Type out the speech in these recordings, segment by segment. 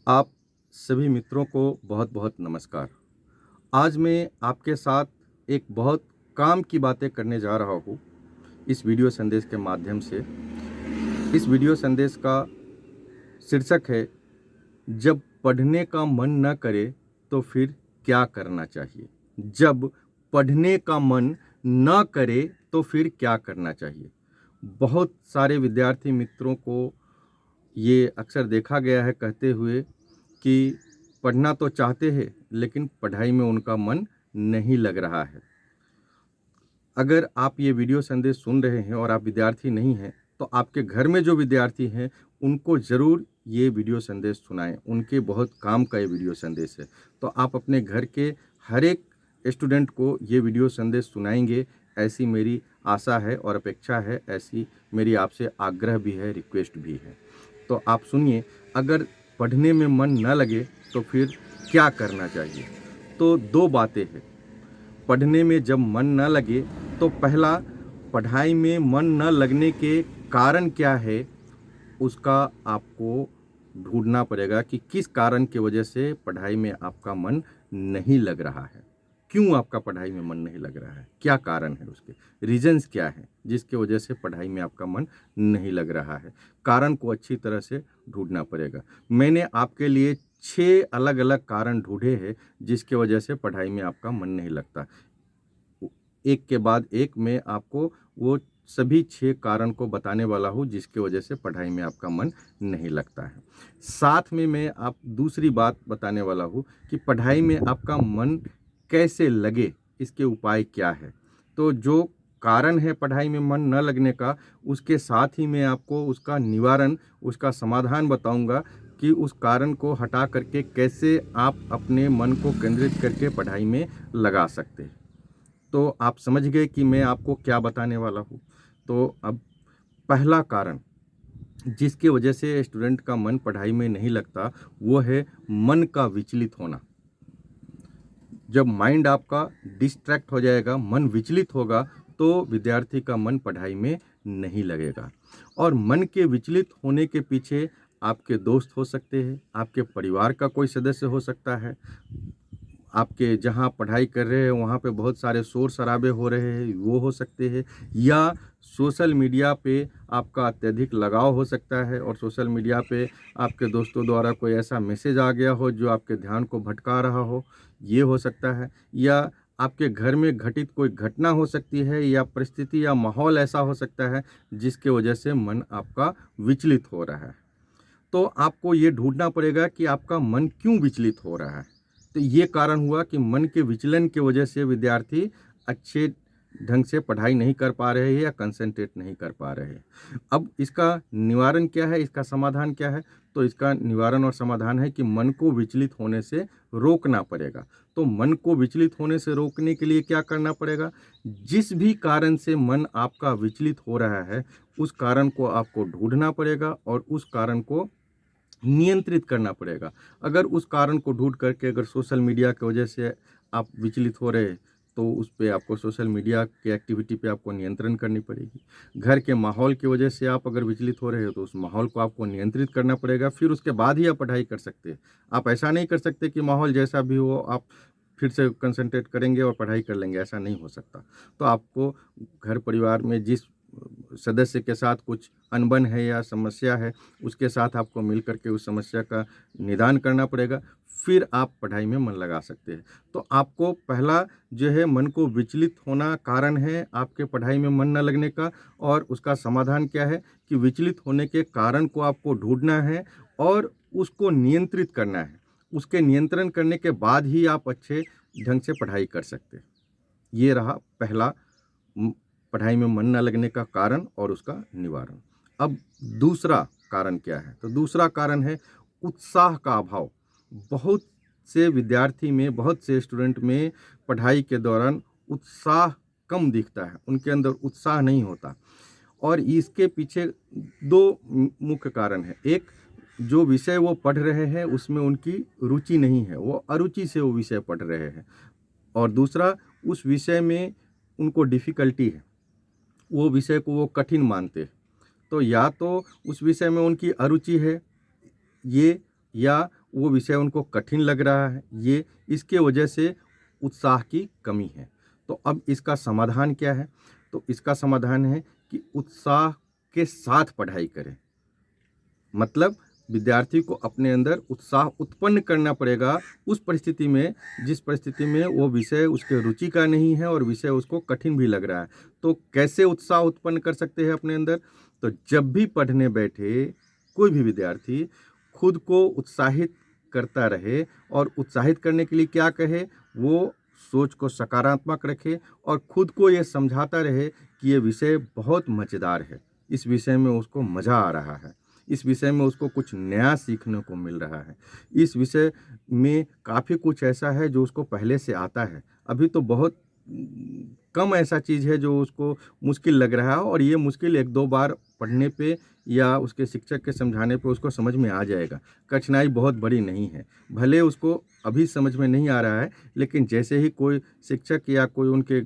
आप सभी मित्रों को बहुत बहुत नमस्कार। आज मैं आपके साथ एक बहुत काम की बातें करने जा रहा हूँ इस वीडियो संदेश के माध्यम से। इस वीडियो संदेश का शीर्षक है, जब पढ़ने का मन न करे तो फिर क्या करना चाहिए। जब पढ़ने का मन न करे तो फिर क्या करना चाहिए। बहुत सारे विद्यार्थी मित्रों को ये अक्सर देखा गया है कहते हुए कि पढ़ना तो चाहते हैं लेकिन पढ़ाई में उनका मन नहीं लग रहा है। अगर आप ये वीडियो संदेश सुन रहे हैं और आप विद्यार्थी नहीं हैं तो आपके घर में जो विद्यार्थी हैं उनको ज़रूर ये वीडियो संदेश सुनाएं। उनके बहुत काम का ये वीडियो संदेश है। तो आप अपने घर के हर एक स्टूडेंट को ये वीडियो संदेश सुनाएंगे, ऐसी मेरी आशा है और अपेक्षा है, ऐसी मेरी आपसे आग्रह भी है, रिक्वेस्ट भी है। तो आप सुनिए, अगर पढ़ने में मन न लगे तो फिर क्या करना चाहिए। तो दो बातें हैं। पढ़ने में जब मन न लगे तो पहला, पढ़ाई में मन न लगने के कारण क्या है उसका आपको ढूंढना पड़ेगा कि किस कारण की वजह से पढ़ाई में आपका मन नहीं लग रहा है। क्यों आपका पढ़ाई में मन नहीं लग रहा है, क्या कारण है, उसके रीजंस क्या है जिसके वजह से पढ़ाई में आपका मन नहीं लग रहा है। कारण को अच्छी तरह से ढूंढना पड़ेगा। मैंने आपके लिए 6 अलग अलग कारण ढूंढे हैं जिसके वजह से पढ़ाई में आपका मन नहीं लगता। एक के बाद एक मैं आपको वो सभी 6 कारण को बताने वाला हूँ जिसकी वजह से पढ़ाई में आपका मन नहीं लगता है। साथ में मैं आप दूसरी बात बताने वाला हूँ कि पढ़ाई में आपका मन कैसे लगे, इसके उपाय क्या है। तो जो कारण है पढ़ाई में मन न लगने का, उसके साथ ही मैं आपको उसका निवारण, उसका समाधान बताऊंगा कि उस कारण को हटा करके कैसे आप अपने मन को केंद्रित करके पढ़ाई में लगा सकते हैं। तो आप समझ गए कि मैं आपको क्या बताने वाला हूँ। तो अब पहला कारण जिसकी वजह से स्टूडेंट का मन पढ़ाई में नहीं लगता वो है मन का विचलित होना। जब माइंड आपका डिस्ट्रैक्ट हो जाएगा, मन विचलित होगा, तो विद्यार्थी का मन पढ़ाई में नहीं लगेगा। और मन के विचलित होने के पीछे आपके दोस्त हो सकते हैं, आपके परिवार का कोई सदस्य हो सकता है, आपके जहाँ पढ़ाई कर रहे हैं वहाँ पे बहुत सारे शोर शराबे हो रहे हैं वो हो सकते हैं, या सोशल मीडिया पे आपका अत्यधिक लगाव हो सकता है और सोशल मीडिया पे आपके दोस्तों द्वारा कोई ऐसा मैसेज आ गया हो जो आपके ध्यान को भटका रहा हो, ये हो सकता है। या आपके घर में घटित कोई घटना हो सकती है या परिस्थिति या माहौल ऐसा हो सकता है जिसके वजह से मन आपका विचलित हो रहा है। तो आपको ये ढूंढना पड़ेगा कि आपका मन क्यों विचलित हो रहा है। तो ये कारण हुआ कि मन के विचलन की वजह से विद्यार्थी अच्छे ढंग से पढ़ाई नहीं कर पा रहे हैं या कंसंट्रेट नहीं कर पा रहे हैं। अब इसका निवारण क्या है, इसका समाधान क्या है। तो इसका निवारण और समाधान है कि मन को विचलित होने से रोकना पड़ेगा। तो मन को विचलित होने से रोकने के लिए क्या करना पड़ेगा, जिस भी कारण से मन आपका विचलित हो रहा है उस कारण को आपको ढूंढना पड़ेगा और उस कारण को नियंत्रित करना पड़ेगा। अगर उस कारण को ढूंढ करके अगर सोशल मीडिया की वजह से आप विचलित हो रहे तो उस पे आपको सोशल मीडिया की एक्टिविटी पे आपको नियंत्रण करनी पड़ेगी। घर के माहौल की वजह से आप अगर विचलित हो रहे हो तो उस माहौल को आपको नियंत्रित करना पड़ेगा, फिर उसके बाद ही आप पढ़ाई कर सकते हैं। आप ऐसा नहीं कर सकते कि माहौल जैसा भी हो आप फिर से कंसंट्रेट करेंगे और पढ़ाई कर लेंगे, ऐसा नहीं हो सकता। तो आपको घर परिवार में जिस सदस्य के साथ कुछ अनबन है या समस्या है उसके साथ आपको मिल करके उस समस्या का निदान करना पड़ेगा, फिर आप पढ़ाई में मन लगा सकते हैं। तो आपको पहला जो है मन को विचलित होना कारण है आपके पढ़ाई में मन न लगने का, और उसका समाधान क्या है कि विचलित होने के कारण को आपको ढूंढना है और उसको नियंत्रित करना है। उसके नियंत्रण करने के बाद ही आप अच्छे ढंग से पढ़ाई कर सकते हैं। ये रहा पहला पढ़ाई में मन न लगने का कारण और उसका निवारण। अब दूसरा कारण क्या है, तो दूसरा कारण है उत्साह का अभाव। बहुत से विद्यार्थी में, बहुत से स्टूडेंट में पढ़ाई के दौरान उत्साह कम दिखता है, उनके अंदर उत्साह नहीं होता। और इसके पीछे दो मुख्य कारण है। एक, जो विषय वो पढ़ रहे हैं उसमें उनकी रुचि नहीं है, वो अरुचि से वो विषय पढ़ रहे हैं। और दूसरा, उस विषय में उनको डिफ़िकल्टी है, वो विषय को वो कठिन मानते हैं। तो या तो उस विषय में उनकी अरुचि है ये, या वो विषय उनको कठिन लग रहा है, ये इसके वजह से उत्साह की कमी है। तो अब इसका समाधान क्या है? तो इसका समाधान है कि उत्साह के साथ पढ़ाई करें। मतलब विद्यार्थी को अपने अंदर उत्साह उत्पन्न करना पड़ेगा उस परिस्थिति में जिस परिस्थिति में वो विषय उसके रुचि का नहीं है और विषय उसको कठिन भी लग रहा है। तो कैसे उत्साह उत्पन्न कर सकते हैं अपने अंदर? तो जब भी पढ़ने बैठे कोई भी विद्यार्थी खुद को उत्साहित करता रहे और उत्साहित करने के लिए क्या कहे, वो सोच को सकारात्मक रखे और खुद को ये समझाता रहे कि ये विषय बहुत मज़ेदार है, इस विषय में उसको मज़ा आ रहा है, इस विषय में उसको कुछ नया सीखने को मिल रहा है, इस विषय में काफ़ी कुछ ऐसा है जो उसको पहले से आता है। अभी तो बहुत कम ऐसा चीज़ है जो उसको मुश्किल लग रहा है और ये मुश्किल 1-2 बार पढ़ने पे या उसके शिक्षक के समझाने पे उसको समझ में आ जाएगा। कठिनाई बहुत बड़ी नहीं है। भले उसको अभी समझ में नहीं आ रहा है, लेकिन जैसे ही कोई शिक्षक या कोई उनके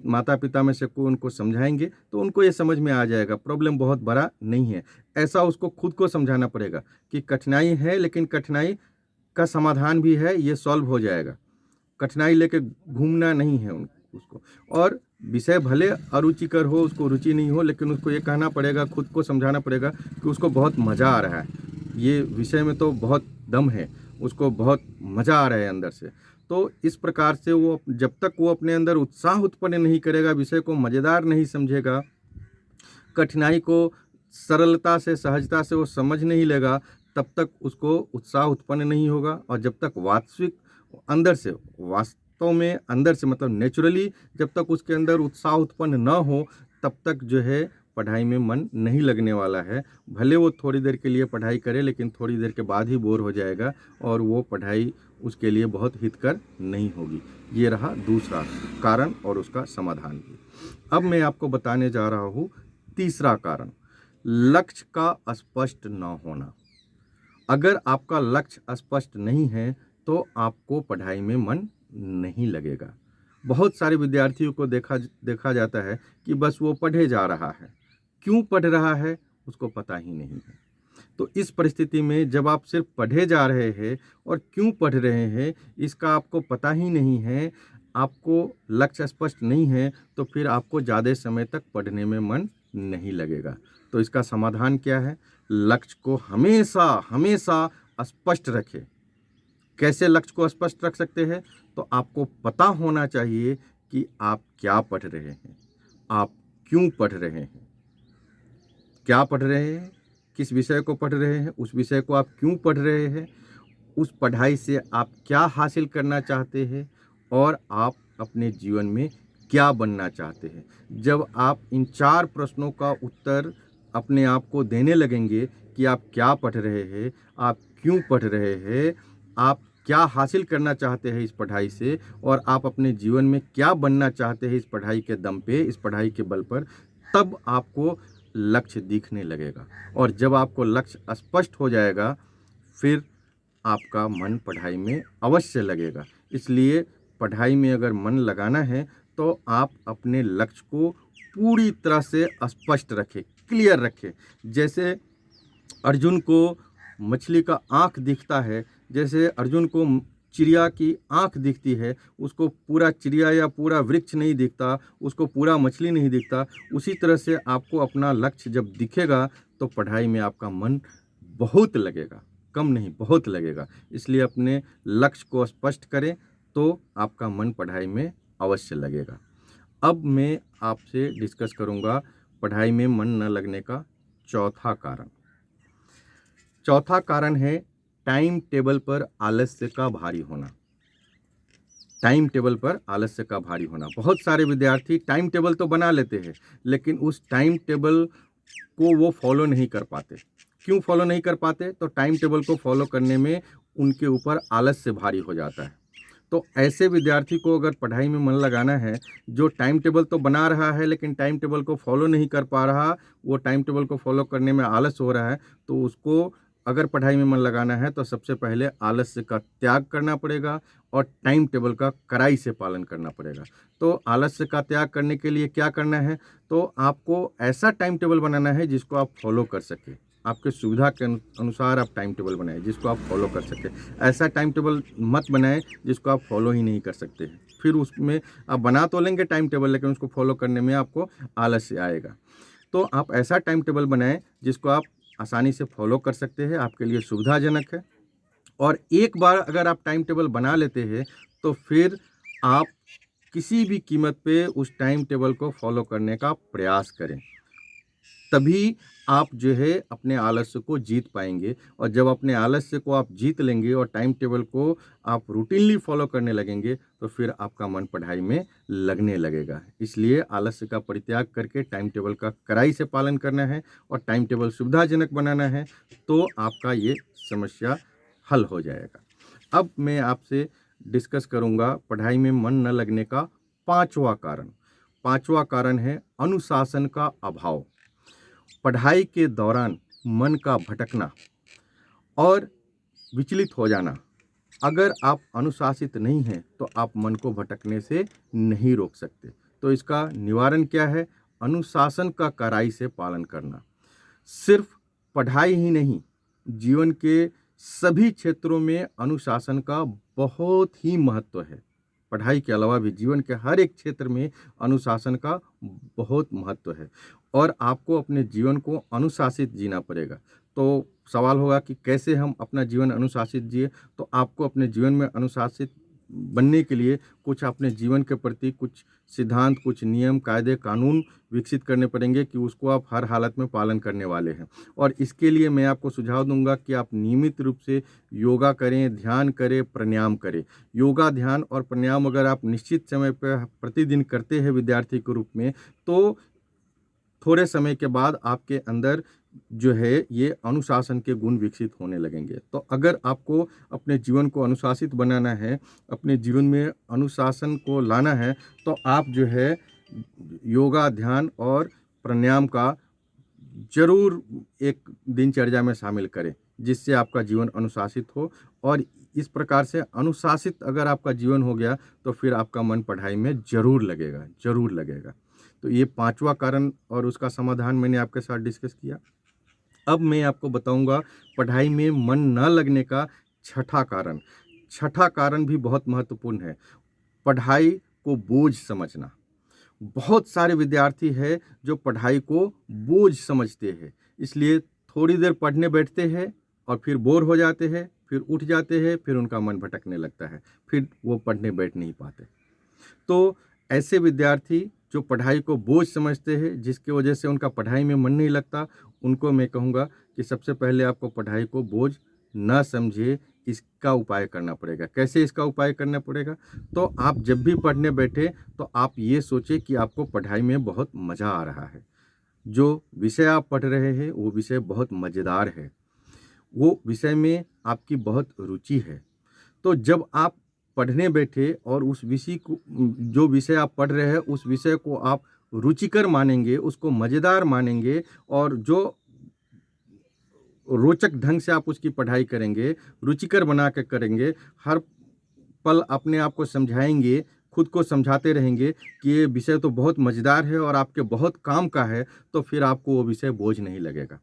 माता-पिता में से कोई उनको समझाएँगे तो उनको ये समझ में आ जाएगा। प्रॉब्लम बहुत बड़ा नहीं है। ऐसा उसको खुद को समझाना पड़ेगा कि कठिनाई है, लेकिन कठिनाई का समाधान भी है, ये सॉल्व हो जाएगा। कठिनाई लेके घूमना नहीं है उसको। और विषय भले अरुचिकर हो, उसको रुचि नहीं हो, लेकिन उसको ये कहना पड़ेगा, खुद को समझाना पड़ेगा कि उसको बहुत मज़ा आ रहा है, ये विषय में तो बहुत दम है, उसको बहुत मज़ा आ रहा है अंदर से। तो इस प्रकार से वो जब तक वो अपने अंदर उत्साह उत्पन्न नहीं करेगा, विषय को मज़ेदार नहीं समझेगा, कठिनाई को सरलता से सहजता से वो समझ नहीं लेगा, तब तक उसको उत्साह उत्पन्न नहीं होगा। और जब तक वास्तव में अंदर से मतलब नेचुरली जब तक उसके अंदर उत्साह उत्पन्न न हो, तब तक जो है पढ़ाई में मन नहीं लगने वाला है। भले वो थोड़ी देर के लिए पढ़ाई करे, लेकिन थोड़ी देर के बाद ही बोर हो जाएगा और वो पढ़ाई उसके लिए बहुत हितकर नहीं होगी। ये रहा दूसरा कारण और उसका समाधान भी। अब मैं आपको बताने जा रहा हूँ तीसरा कारण, लक्ष्य का स्पष्ट न होना। अगर आपका लक्ष्य स्पष्ट नहीं है तो आपको पढ़ाई में मन नहीं लगेगा। बहुत सारे विद्यार्थियों को देखा जाता है कि बस वो पढ़े जा रहा है, क्यों पढ़ रहा है उसको पता ही नहीं है। तो इस परिस्थिति में जब आप सिर्फ पढ़े जा रहे हैं और क्यों पढ़ रहे हैं इसका आपको पता ही नहीं है, आपको लक्ष्य स्पष्ट नहीं है, तो फिर आपको ज़्यादा समय तक पढ़ने में मन नहीं लगेगा। तो इसका समाधान क्या है? लक्ष्य को हमेशा हमेशा स्पष्ट रखें। कैसे लक्ष्य को स्पष्ट रख सकते हैं? तो आपको पता होना चाहिए कि आप क्या पढ़ रहे हैं, आप क्यों पढ़ रहे हैं, क्या पढ़ रहे हैं, किस विषय को पढ़ रहे हैं, उस विषय को आप क्यों पढ़ रहे हैं, उस पढ़ाई से आप क्या हासिल करना चाहते हैं और आप अपने जीवन में क्या बनना चाहते हैं। जब आप इन 4 प्रश्नों का उत्तर अपने आप को देने लगेंगे कि आप क्या पढ़ रहे हैं, आप क्यों पढ़ रहे हैं, आप क्या हासिल करना चाहते हैं इस पढ़ाई से और आप अपने जीवन में क्या बनना चाहते हैं इस पढ़ाई के दम पे, इस पढ़ाई के बल पर, तब आपको लक्ष्य दिखने लगेगा। और जब आपको लक्ष्य स्पष्ट हो जाएगा, फिर आपका मन पढ़ाई में अवश्य लगेगा। इसलिए पढ़ाई में अगर मन लगाना है तो आप अपने लक्ष्य को पूरी तरह से स्पष्ट रखें, क्लियर रखें। जैसे अर्जुन को मछली का आँख दिखता है, जैसे अर्जुन को चिड़िया की आँख दिखती है, उसको पूरा चिड़िया या पूरा वृक्ष नहीं दिखता, उसको पूरा मछली नहीं दिखता, उसी तरह से आपको अपना लक्ष्य जब दिखेगा तो पढ़ाई में आपका मन बहुत लगेगा, कम नहीं बहुत लगेगा। इसलिए अपने लक्ष्य को स्पष्ट करें तो आपका मन पढ़ाई में अवश्य लगेगा। अब मैं आपसे डिस्कस करूँगा पढ़ाई में मन न लगने का चौथा कारण। चौथा कारण है टाइम टेबल पर आलस्य का भारी होना। टाइम टेबल पर आलस्य का भारी होना। बहुत सारे विद्यार्थी टाइम टेबल तो बना लेते हैं, लेकिन उस टाइम टेबल को वो फॉलो नहीं कर पाते। क्यों फॉलो नहीं कर पाते? तो टाइम टेबल को फॉलो करने में उनके ऊपर आलस्य भारी हो जाता है। तो ऐसे विद्यार्थी को अगर पढ़ाई में मन लगाना है, जो टाइम टेबल तो बना रहा है लेकिन टाइम टेबल को फॉलो नहीं कर पा रहा, वो टाइम टेबल को फॉलो करने में आलस हो रहा है, तो उसको अगर पढ़ाई में मन लगाना है तो सबसे पहले आलस्य का त्याग करना पड़ेगा और टाइम टेबल का कड़ाई से पालन करना पड़ेगा। तो आलस्य का त्याग करने के लिए क्या करना है? तो आपको ऐसा टाइम टेबल बनाना है जिसको आप फॉलो कर सकें। आपके सुविधा के अनुसार आप टाइम टेबल बनाएं जिसको आप फॉलो कर सकें। ऐसा टाइम टेबल मत बनाएं जिसको आप फॉलो ही नहीं कर सकते हैं। फिर उसमें आप बना तो लेंगे टाइम टेबल, लेकिन उसको फॉलो करने में आपको आलस्य आएगा। तो आप ऐसा टाइम टेबल बनाएं जिसको आप आसानी से फॉलो कर सकते हैं, आपके लिए सुविधाजनक है। और एक बार अगर आप टाइम टेबल बना लेते हैं तो फिर आप किसी भी कीमत पे उस टाइम टेबल को फॉलो करने का प्रयास करें, तभी आप जो है अपने आलस्य को जीत पाएंगे। और जब अपने आलस्य को आप जीत लेंगे और टाइम टेबल को आप रूटीनली फॉलो करने लगेंगे तो फिर आपका मन पढ़ाई में लगने लगेगा। इसलिए आलस्य का परित्याग करके टाइम टेबल का कड़ाई से पालन करना है और टाइम टेबल सुविधाजनक बनाना है, तो आपका ये समस्या हल हो जाएगा। अब मैं आपसे डिस्कस करूंगा पढ़ाई में मन न लगने का पांचवा कारण। पांचवा कारण है अनुशासन का अभाव। पढ़ाई के दौरान मन का भटकना और विचलित हो जाना। अगर आप अनुशासित नहीं हैं तो आप मन को भटकने से नहीं रोक सकते। तो इसका निवारण क्या है? अनुशासन का कड़ाई से पालन करना। सिर्फ पढ़ाई ही नहीं, जीवन के सभी क्षेत्रों में अनुशासन का बहुत ही महत्व है। पढ़ाई के अलावा भी जीवन के हर एक क्षेत्र में अनुशासन का बहुत महत्व है और आपको अपने जीवन को अनुशासित जीना पड़ेगा। तो सवाल होगा कि कैसे हम अपना जीवन अनुशासित जिए? तो आपको अपने जीवन में अनुशासित बनने के लिए कुछ अपने जीवन के प्रति कुछ सिद्धांत, कुछ नियम, कायदे, कानून विकसित करने पड़ेंगे कि उसको आप हर हालत में पालन करने वाले हैं। और इसके लिए मैं आपको सुझाव दूंगा कि आप नियमित रूप से योगा करें, ध्यान करें, प्राणायाम करें। योगा, ध्यान और प्राणायाम अगर आप निश्चित समय पर प्रतिदिन करते हैं विद्यार्थी के रूप में, तो थोड़े समय के बाद आपके अंदर जो है ये अनुशासन के गुण विकसित होने लगेंगे। तो अगर आपको अपने जीवन को अनुशासित बनाना है, अपने जीवन में अनुशासन को लाना है, तो आप जो है योगा, ध्यान और प्राणायाम का जरूर एक दिनचर्या में शामिल करें, जिससे आपका जीवन अनुशासित हो। और इस प्रकार से अनुशासित अगर आपका जीवन हो गया तो फिर आपका मन पढ़ाई में जरूर लगेगा, जरूर लगेगा। तो ये पांचवा कारण और उसका समाधान मैंने आपके साथ डिस्कस किया। अब मैं आपको बताऊंगा पढ़ाई में मन न लगने का छठा कारण। छठा कारण भी बहुत महत्वपूर्ण है, पढ़ाई को बोझ समझना। बहुत सारे विद्यार्थी हैं जो पढ़ाई को बोझ समझते हैं, इसलिए थोड़ी देर पढ़ने बैठते हैं और फिर बोर हो जाते हैं, फिर उठ जाते हैं, फिर उनका मन भटकने लगता है, फिर वो पढ़ने बैठ नहीं पाते। तो ऐसे विद्यार्थी जो पढ़ाई को बोझ समझते हैं, जिसकी वजह से उनका पढ़ाई में मन नहीं लगता, उनको मैं कहूँगा कि सबसे पहले आपको पढ़ाई को बोझ न समझिए, इसका उपाय करना पड़ेगा। कैसे इसका उपाय करना पड़ेगा? तो आप जब भी पढ़ने बैठे तो आप ये सोचें कि आपको पढ़ाई में बहुत मज़ा आ रहा है। जो विषय आप पढ़ रहे हैं वो विषय बहुत मज़ेदार है, वो विषय में आपकी बहुत रुचि है। तो जब आप पढ़ने बैठे और उस विषय को, जो विषय आप पढ़ रहे हैं उस विषय को आप रुचिकर मानेंगे, उसको मज़ेदार मानेंगे और जो रोचक ढंग से आप उसकी पढ़ाई करेंगे, रुचिकर बना के करेंगे, हर पल अपने आप को समझाएंगे, खुद को समझाते रहेंगे कि ये विषय तो बहुत मज़ेदार है और आपके बहुत काम का है, तो फिर आपको वो विषय बोझ नहीं लगेगा।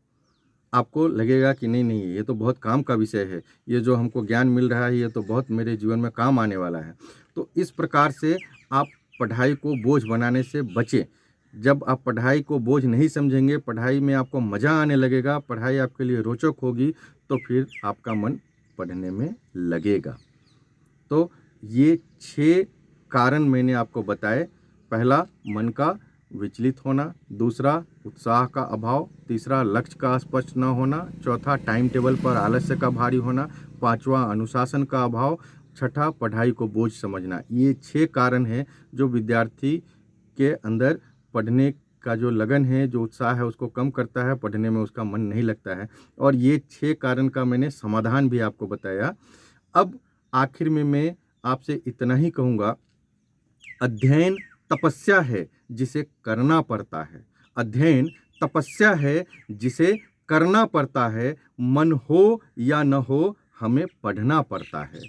आपको लगेगा कि नहीं नहीं, ये तो बहुत काम का विषय है, ये जो हमको ज्ञान मिल रहा है ये तो बहुत मेरे जीवन में काम आने वाला है। तो इस प्रकार से आप पढ़ाई को बोझ बनाने से बचें। जब आप पढ़ाई को बोझ नहीं समझेंगे, पढ़ाई में आपको मज़ा आने लगेगा, पढ़ाई आपके लिए रोचक होगी, तो फिर आपका मन पढ़ने में लगेगा। तो ये 6 कारण मैंने आपको बताए। पहला, मन का विचलित होना। दूसरा, उत्साह का अभाव। तीसरा, लक्ष्य का स्पष्ट न होना। चौथा, टाइम टेबल पर आलस्य का भारी होना। पांचवा, अनुशासन का अभाव। छठा, पढ़ाई को बोझ समझना। ये 6 कारण हैं जो विद्यार्थी के अंदर पढ़ने का जो लगन है, जो उत्साह है, उसको कम करता है, पढ़ने में उसका मन नहीं लगता है। और ये 6 कारण का मैंने समाधान भी आपको बताया। अब आखिर में मैं आपसे इतना ही कहूँगा, अध्ययन तपस्या है जिसे करना पड़ता है। अध्ययन तपस्या है जिसे करना पड़ता है। मन हो या न हो, हमें पढ़ना पड़ता है।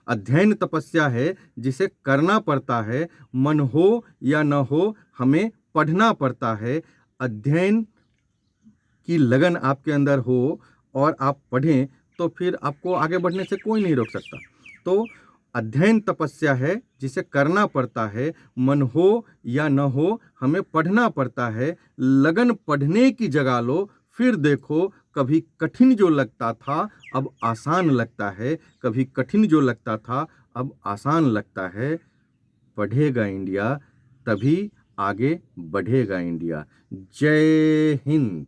अध्ययन तपस्या है जिसे करना पड़ता है। मन हो या न हो, हमें पढ़ना पड़ता है। अध्ययन की लगन आपके अंदर हो और आप पढ़ें, तो फिर आपको आगे बढ़ने से कोई नहीं रोक सकता। तो अध्ययन तपस्या है जिसे करना पड़ता है, मन हो या न हो हमें पढ़ना पड़ता है। लगन पढ़ने की जगा लो, फिर देखो कभी कठिन जो लगता था अब आसान लगता है, कभी कठिन जो लगता था अब आसान लगता है। पढ़ेगा इंडिया तभी आगे बढ़ेगा इंडिया। जय हिंद।